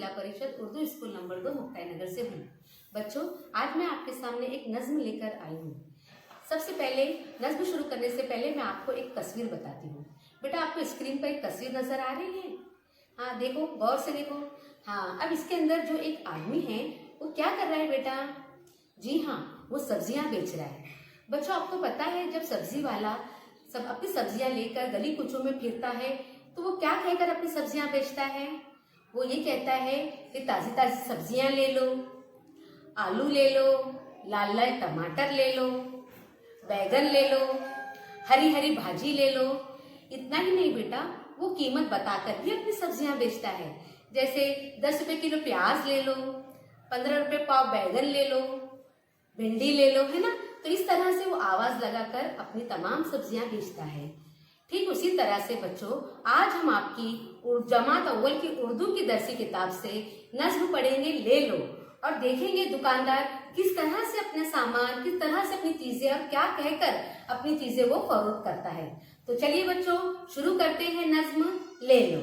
जिला परिषद Urdu school number 2 Muktainagar से हूँ। बच्चों, आज मैं आपके सामने एक नज्म लेकर आई हूँ। सबसे पहले नज्म शुरू करने से पहले मैं आपको एक तस्वीर बताती हूँ। बेटा, आपको स्क्रीन पर एक तस्वीर नजर आ रही है? हाँ, देखो, गौर से देखो। हाँ, अब इसके अंदर जो एक आदमी है वो क्या कर रहा है बेटा? जी हाँ, वो सब्जियां बेच रहा है। बच्चों, आपको पता है जब सब्जी वाला सब अपनी सब्जियां लेकर गली कूचों में फिरता है तो वो क्या कहकर अपनी सब्जियां बेचता है? वो ये कहता है कि ताजी ताजी सब्जियां ले लो, आलू ले लो, लाल लाल टमाटर ले लो, बैगन ले लो, हरी हरी भाजी ले लो। इतना ही नहीं बेटा, वो कीमत बताकर भी अपनी सब्जियां बेचता है। जैसे 10 रुपए किलो प्याज ले लो, 15 रुपए पाव बैगन ले लो, भिंडी ले लो, है ना। तो इस तरह से वो आवाज लगाकर अपनी तमाम सब्जियां बेचता है। ठीक उसी तरह से बच्चों, आज हम आपकी जमात अव्वल की उर्दू की दरसी किताब से नज्म पढ़ेंगे ले लो, और देखेंगे दुकानदार किस तरह से अपने सामान, किस तरह से अपनी चीजें और क्या कहकर अपनी चीजें वो फरोख्त करता है। तो चलिए बच्चों, शुरू करते हैं नज्म ले लो।